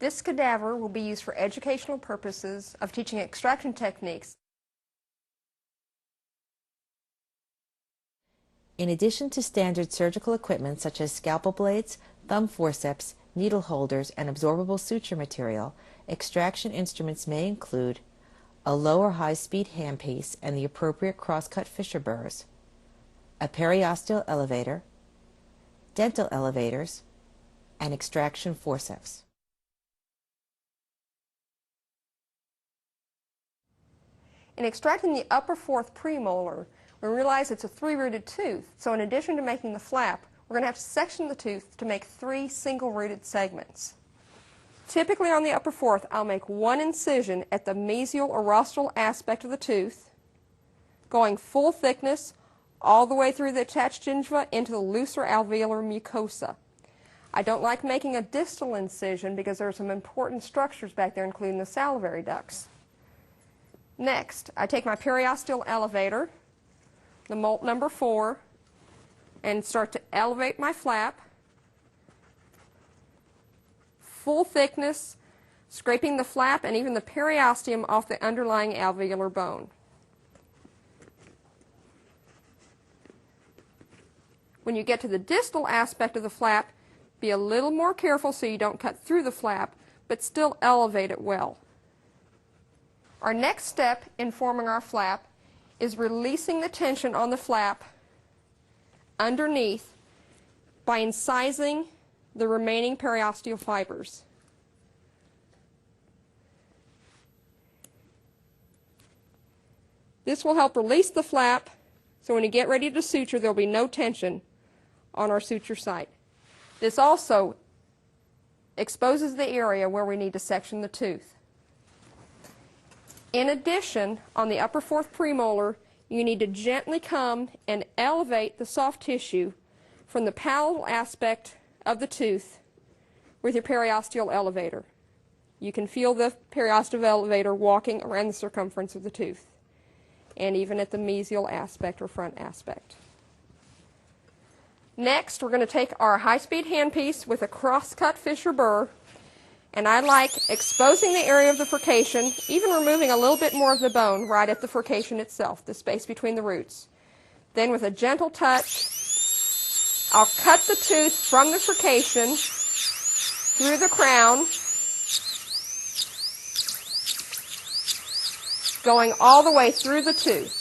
This cadaver will be used for educational purposes of teaching extraction techniques. In addition to standard surgical equipment such as scalpel blades, thumb forceps, needle holders, and absorbable suture material, extraction instruments may include a low or high-speed handpiece and the appropriate cross-cut fissure burrs, a periosteal elevator, dental elevators, and extraction forceps. In extracting the upper fourth premolar, we realize it's a 3-rooted tooth, so in addition to making the flap, we're going to have to section the tooth to make 3 single-rooted segments. Typically on the upper fourth, I'll make 1 incision at the mesial or rostral aspect of the tooth, going full thickness all the way through the attached gingiva into the looser alveolar mucosa. I don't like making a distal incision because there are some important structures back there, including the salivary ducts. Next, I take my periosteal elevator, the molt number 4, and start to elevate my flap, full thickness, scraping the flap and even the periosteum off the underlying alveolar bone. When you get to the distal aspect of the flap, be a little more careful so you don't cut through the flap, but still elevate it well. Our next step in forming our flap is releasing the tension on the flap underneath by incising the remaining periosteal fibers. This will help release the flap, so when you get ready to suture, there will be no tension on our suture site. This also exposes the area where we need to section the tooth. In addition, on the upper fourth premolar, you need to gently come and elevate the soft tissue from the palatal aspect of the tooth with your periosteal elevator. You can feel the periosteal elevator walking around the circumference of the tooth, and even at the mesial aspect or front aspect. Next, we're going to take our high-speed handpiece with a cross-cut fissure burr, and I like exposing the area of the furcation, even removing a little bit more of the bone right at the furcation itself, the space between the roots. Then with a gentle touch, I'll cut the tooth from the furcation through the crown, going all the way through the tooth.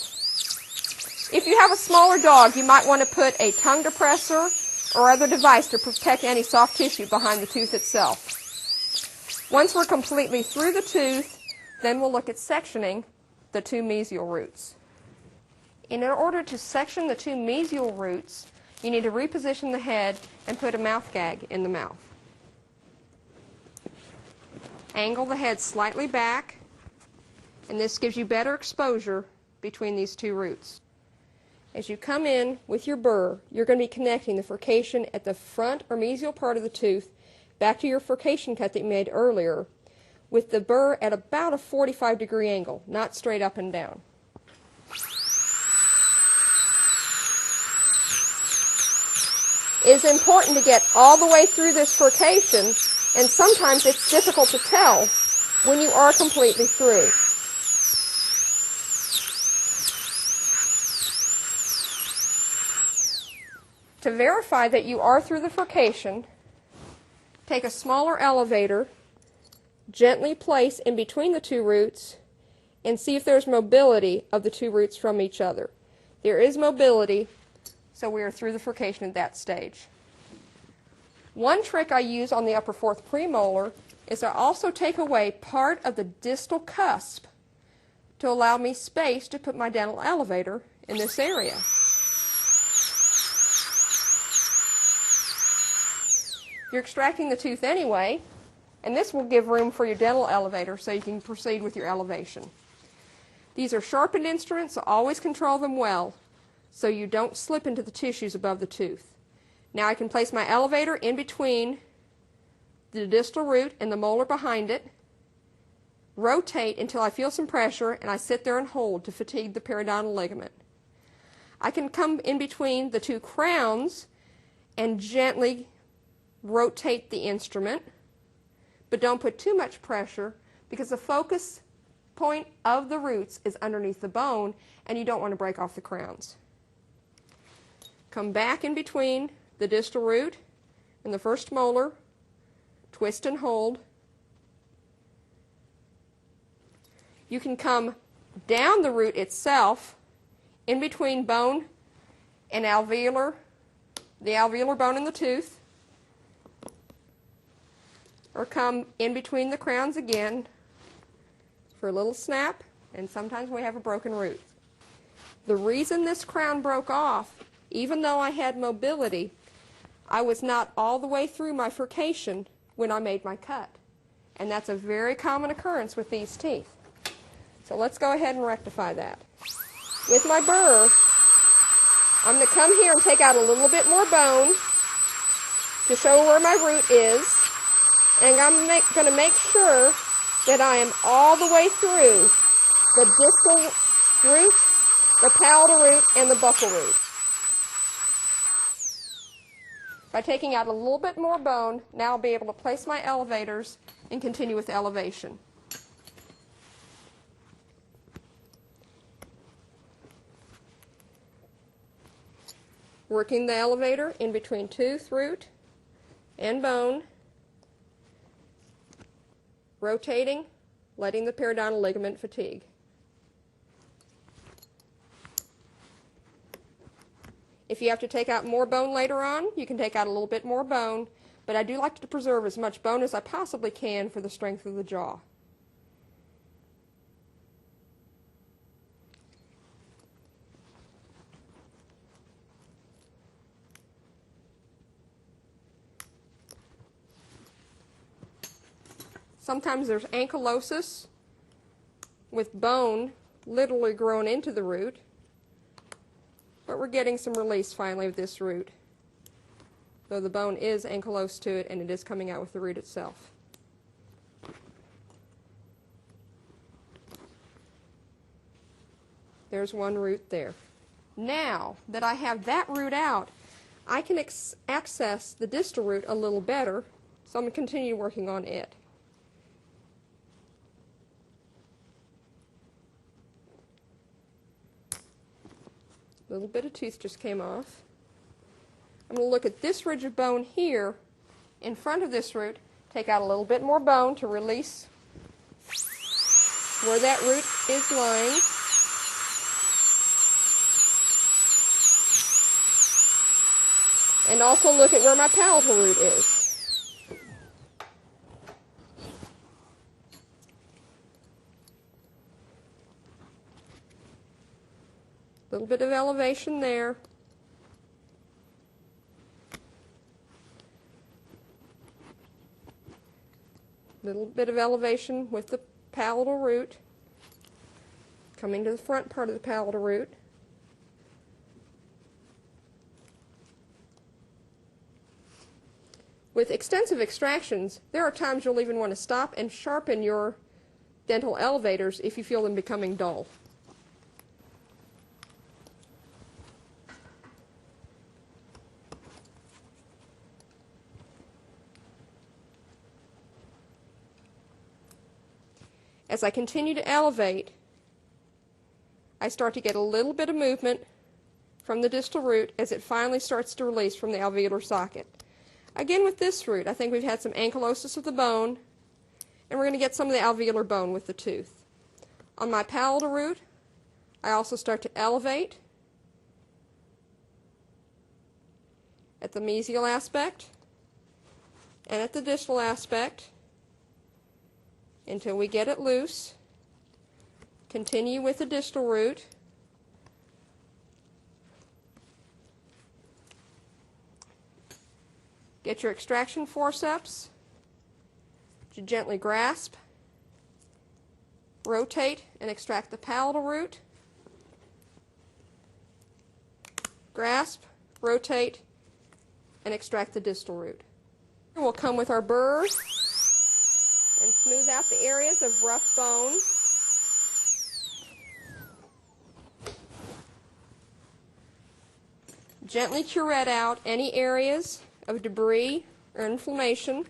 If you have a smaller dog, you might want to put a tongue depressor or other device to protect any soft tissue behind the tooth itself. Once we're completely through the tooth, then we'll look at sectioning the 2 mesial roots. In order to section the 2 mesial roots, you need to reposition the head and put a mouth gag in the mouth. Angle the head slightly back, and this gives you better exposure between these 2 roots. As you come in with your burr, you're going to be connecting the furcation at the front or mesial part of the tooth back to your furcation cut that you made earlier, with the burr at about a 45-degree angle, not straight up and down. It is important to get all the way through this furcation, and sometimes it's difficult to tell when you are completely through. To verify that you are through the furcation, take a smaller elevator, gently place in between the 2 roots, and see if there's mobility of the 2 roots from each other. There is mobility, so we are through the furcation at that stage. One trick I use on the upper fourth premolar is I also take away part of the distal cusp to allow me space to put my dental elevator in this area. You're extracting the tooth anyway, and this will give room for your dental elevator so you can proceed with your elevation. These are sharpened instruments, so always control them well so you don't slip into the tissues above the tooth. Now I can place my elevator in between the distal root and the molar behind it, rotate until I feel some pressure, and I sit there and hold to fatigue the periodontal ligament. I can come in between the 2 crowns and gently rotate the instrument, but don't put too much pressure because the focus point of the roots is underneath the bone and you don't want to break off the crowns. Come back in between the distal root and the first molar, twist and hold. You can come down the root itself in between bone and alveolar, the alveolar bone and the tooth, or come in between the crowns again for a little snap, and sometimes we have a broken root. The reason this crown broke off, even though I had mobility, I was not all the way through my furcation when I made my cut. And that's a very common occurrence with these teeth. So let's go ahead and rectify that. With my burr, I'm going to come here and take out a little bit more bone to show where my root is. And I'm going to make sure that I am all the way through the distal root, the palatal root, and the buccal root. By taking out a little bit more bone, now I'll be able to place my elevators and continue with elevation. Working the elevator in between tooth, root, and bone. Rotating, letting the periodontal ligament fatigue. If you have to take out more bone later on, you can take out a little bit more bone, but I do like to preserve as much bone as I possibly can for the strength of the jaw. Sometimes there's ankylosis with bone literally grown into the root, but we're getting some release finally with this root, though the bone is ankylosed to it and it is coming out with the root itself. There's one root there. Now that I have that root out, I can access the distal root a little better, so I'm going to continue working on it. A little bit of tooth just came off. I'm going to look at this ridge of bone here in front of this root, take out a little bit more bone to release where that root is lying. And also look at where my palatal root is. A little bit of elevation there. Little bit of elevation with the palatal root. Coming to the front part of the palatal root. With extensive extractions, there are times you'll even want to stop and sharpen your dental elevators if you feel them becoming dull. As I continue to elevate, I start to get a little bit of movement from the distal root as it finally starts to release from the alveolar socket. Again with this root, I think we've had some ankylosis of the bone, and we're going to get some of the alveolar bone with the tooth. On my palatal root, I also start to elevate at the mesial aspect and at the distal aspect until we get it loose. Continue with the distal root. Get your extraction forceps to gently grasp, rotate, and extract the palatal root. Grasp, rotate, and extract the distal root. We'll come with our burr and smooth out the areas of rough bone. Gently curette out any areas of debris or inflammation.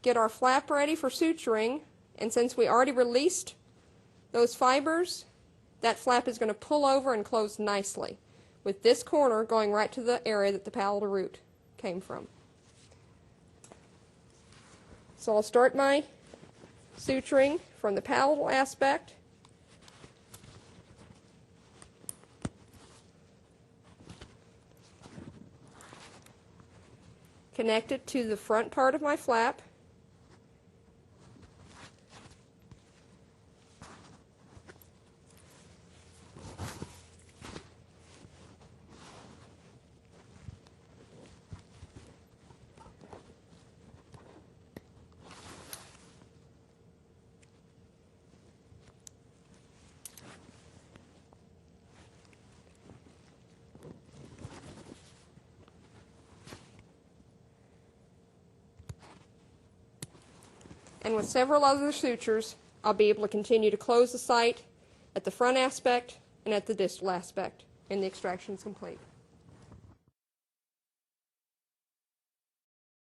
get our flap ready for suturing, and since we already released those fibers, that flap is going to pull over and close nicely, with this corner going right to the area that the palatal root came from. So I'll start my suturing from the palatal aspect. Connect it to the front part of my flap. And with several other sutures, I'll be able to continue to close the site at the front aspect and at the distal aspect, and the extraction is complete.